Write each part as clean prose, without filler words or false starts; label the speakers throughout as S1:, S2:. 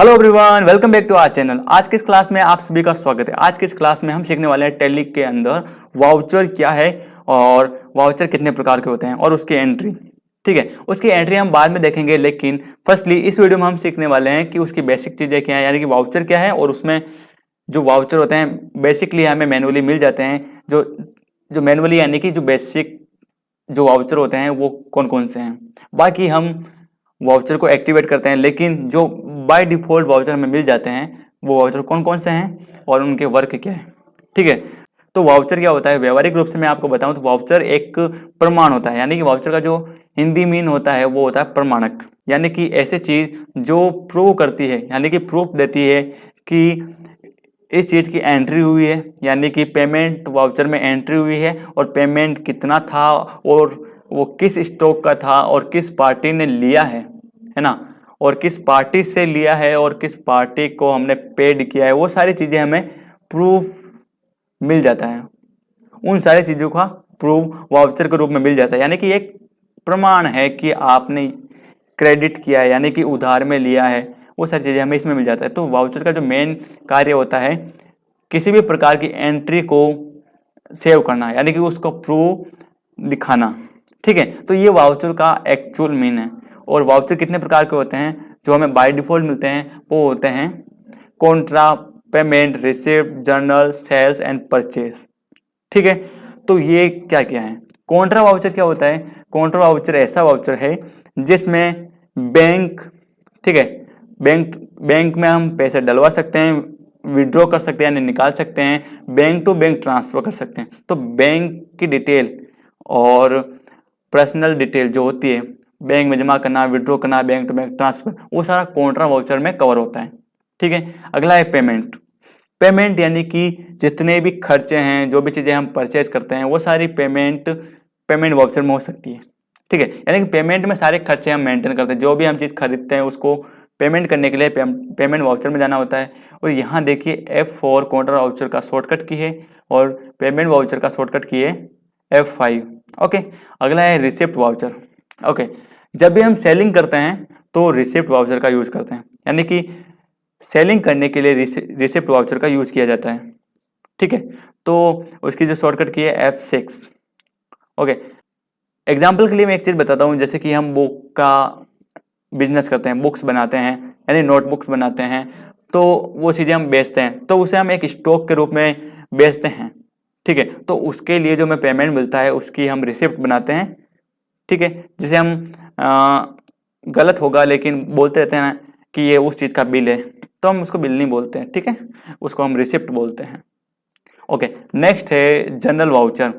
S1: Hello everyone, welcome back to our channel. आज की इस क्लास में आप सभी का स्वागत है। आज की इस क्लास में हम सीखने वाले हैं टैली के अंदर वाउचर क्या है और वाउचर कितने प्रकार के होते हैं और उसकी एंट्री। ठीक है, उसकी एंट्री हम बाद में देखेंगे, लेकिन फर्स्टली इस वीडियो में हम सीखने वाले हैं कि उसकी बेसिक चीज़ें क्या है, यानी कि वाउचर क्या है और उसमें जो वाउचर होते हैं बेसिकली हमें मैनुअली मिल जाते हैं। जो जो मैनुअली यानी कि जो बेसिक जो वाउचर होते हैं वो कौन कौन से हैं। बाकी हम वाउचर को एक्टिवेट करते हैं, लेकिन जो बाय डिफॉल्ट वाउचर हमें मिल जाते हैं वो वाउचर कौन कौन से हैं और उनके वर्क क्या है। ठीक है, तो वाउचर क्या होता है, व्यवहारिक रूप से मैं आपको बताऊं तो वाउचर एक प्रमाण होता है, यानी कि वाउचर का जो हिंदी मीन होता है वो होता है प्रमाणक, यानी कि ऐसी चीज जो प्रूव करती है, यानी कि प्रूफ देती है कि इस चीज की एंट्री हुई है, यानी कि पेमेंट वाउचर में एंट्री हुई है और पेमेंट कितना था और वो किस स्टॉक का था और किस पार्टी ने लिया है ना, और किस पार्टी से लिया है और किस पार्टी को हमने पेड किया है, वो सारी चीजें हमें प्रूफ मिल जाता है। उन सारी चीजों का प्रूफ वाउचर के रूप में मिल जाता है, यानी कि एक प्रमाण है कि आपने क्रेडिट किया है, यानी कि उधार में लिया है, वो सारी चीजें हमें इसमें मिल जाता है। तो वाउचर का जो मेन कार्य होता है किसी भी प्रकार की एंट्री को सेव करना, यानी कि उसको प्रूफ दिखाना। ठीक है, तो ये वाउचर का एक्चुअल मीन है। और वाउचर कितने प्रकार के होते हैं जो हमें बाय डिफॉल्ट मिलते हैं, वो होते हैं contra, payment, receipt, journal, sales and purchase. ठीक है, तो ये क्या क्या है। कॉन्ट्रा वाउचर क्या होता है, कॉन्ट्रा वाउचर ऐसा वाउचर है जिसमें बैंक, ठीक है, बैंक में हम पैसे डलवा सकते हैं, विड्रॉ कर सकते हैं यानी निकाल सकते हैं, बैंक टू बैंक ट्रांसफर कर सकते हैं। तो बैंक की डिटेल और पर्सनल डिटेल जो होती है, बैंक में जमा करना, विड्रॉ करना, बैंक टू बैंक ट्रांसफर, वो सारा कॉन्ट्रा वाउचर में कवर होता है। ठीक है, अगला है पेमेंट। पेमेंट यानी कि जितने भी खर्चे हैं, जो भी चीज़ें हम परचेज करते हैं, वो सारी पेमेंट वाउचर में हो सकती है। ठीक है, यानी कि पेमेंट में सारे खर्चे हम मेंटेन करते हैं, जो भी हम चीज़ खरीदते हैं उसको पेमेंट करने के लिए पेमेंट वाउचर में जाना होता है। और यहाँ देखिए F4 कॉन्ट्रा वाउचर का शॉर्टकट की है और पेमेंट वाउचर का शॉर्टकट की है F5। ओके, अगला है रिसिप्ट वाउचर। ओके, जब भी हम सेलिंग करते हैं तो रिसिप्ट वाउचर का यूज करते हैं, यानी कि सेलिंग करने के लिए रिसिप्ट वाउचर का यूज किया जाता है। ठीक है, तो उसकी जो शॉर्टकट की है F6। ओके, एग्जाम्पल के लिए मैं एक चीज बताता हूँ, जैसे कि हम बुक का बिजनेस करते हैं, बुक्स बनाते हैं यानी नोटबुक्स बनाते हैं, तो वो चीज़ें हम बेचते हैं, तो उसे हम एक स्टॉक के रूप में बेचते हैं। ठीक है, तो उसके लिए जो हमें पेमेंट मिलता है उसकी हम रिसिप्ट बनाते हैं। ठीक है, जिसे हम गलत होगा लेकिन बोलते रहते हैं कि ये उस चीज़ का बिल है, तो हम उसको बिल नहीं बोलते हैं। ठीक है, उसको हम रिसिप्ट बोलते हैं। ओके, नेक्स्ट है जनरल वाउचर।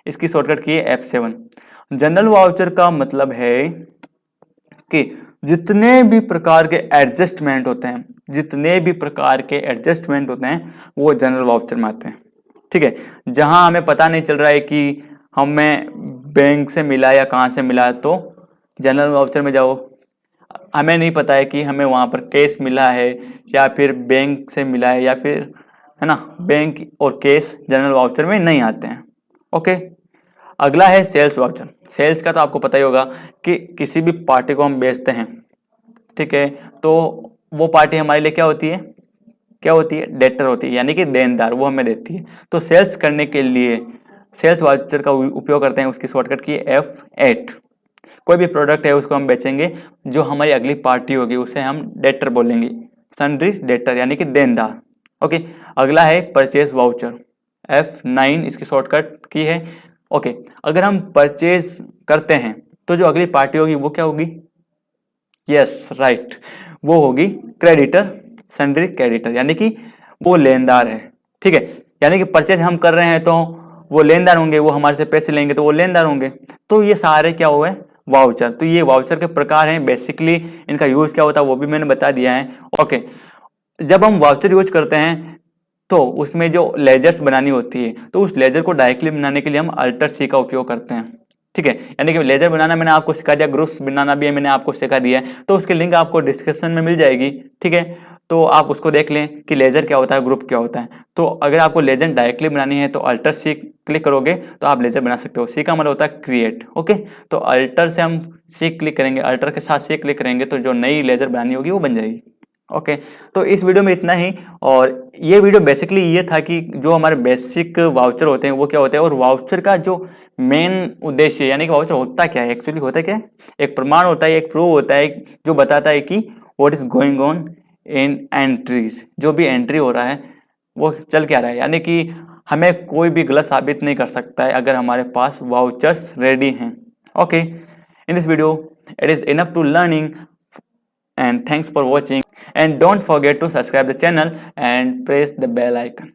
S1: इसकी शॉर्टकट की है F7। जनरल वाउचर का मतलब है कि जितने भी प्रकार के एडजस्टमेंट होते हैं, जितने भी प्रकार के एडजस्टमेंट होते हैं वो जनरल वाउचर में आते हैं। ठीक है, जहां हमें पता नहीं चल रहा है कि हमें बैंक से मिला या कहाँ से मिला, तो जनरल वाउचर में जाओ। हमें नहीं पता है कि हमें वहाँ पर कैश मिला है या फिर बैंक से मिला है या फिर, है ना, बैंक और कैश जनरल वाउचर में नहीं आते हैं। ओके, अगला है सेल्स वाउचर। सेल्स का तो आपको पता ही होगा कि किसी भी पार्टी को हम बेचते हैं। ठीक है, तो वो पार्टी हमारे लिए क्या होती है, क्या होती है, डेटर होती है, यानी कि देनदार, वो हमें देती है। तो सेल्स करने के लिए सेल्स वाउचर का उपयोग करते हैं, उसकी शॉर्टकट की F8। कोई भी प्रोडक्ट है उसको हम बेचेंगे, जो हमारी अगली पार्टी होगी उसे हम डेटर बोलेंगे, सन्ड्री डेटर यानी कि देनदार। ओके, अगला है परचेज वाउचर, F9 इसकी शॉर्टकट की है। ओके, अगर हम परचेज करते हैं तो जो अगली पार्टी होगी वो क्या होगी, यस राइट, वो होगी क्रेडिटर, सन्ड्री क्रेडिटर, यानी कि वो लेनदार है। ठीक है, यानी कि परचेज हम कर रहे हैं तो वो लेनदार होंगे, वो हमारे से पैसे लेंगे तो वो लेनदार होंगे। तो ये सारे क्या हुए, वाउचर। तो ये वाउचर के प्रकार हैं, बेसिकली इनका यूज क्या होता है वो भी मैंने बता दिया है। ओके, जब हम वाउचर यूज करते हैं तो उसमें जो लेजर्स बनानी होती है, तो उस लेजर को डायरेक्टली बनाने के लिए हम अल्टर सी का उपयोग करते हैं। ठीक है, यानी कि लेजर बनाना मैंने आपको सिखा दिया, ग्रुप्स बनाना भी मैंने आपको सिखा दिया है, तो उसकी लिंक आपको डिस्क्रिप्शन में मिल जाएगी। ठीक है, तो आप उसको देख लें कि लेजर क्या होता है, ग्रुप क्या होता है। तो अगर आपको लेजर डायरेक्टली बनानी है तो अल्टर सी क्लिक करोगे तो आप लेजर बना सकते हो। सी का मतलब होता है क्रिएट। ओके, तो अल्टर से हम सी क्लिक करेंगे, अल्टर के साथ सी क्लिक करेंगे तो जो नई लेजर बनानी होगी वो बन जाएगी। ओके, तो इस वीडियो में इतना ही। और ये वीडियो बेसिकली ये था कि जो हमारे बेसिक वाउचर होते हैं वो क्या होते हैं, और वाउचर का जो मेन उद्देश्य यानी कि वाउचर होता क्या है, एक्चुअली होता क्या है, एक प्रमाण होता है, एक प्रूफ होता है जो बताता है कि what is going on in entries, जो भी एंट्री हो रहा है वो चल क्या रहा है, यानी कि हमें कोई भी गलत साबित नहीं कर सकता है अगर हमारे पास वाउचर्स रेडी हैं। Okay, in this video it is enough to learning, and thanks for watching, and don't forget to subscribe the channel and press the bell icon.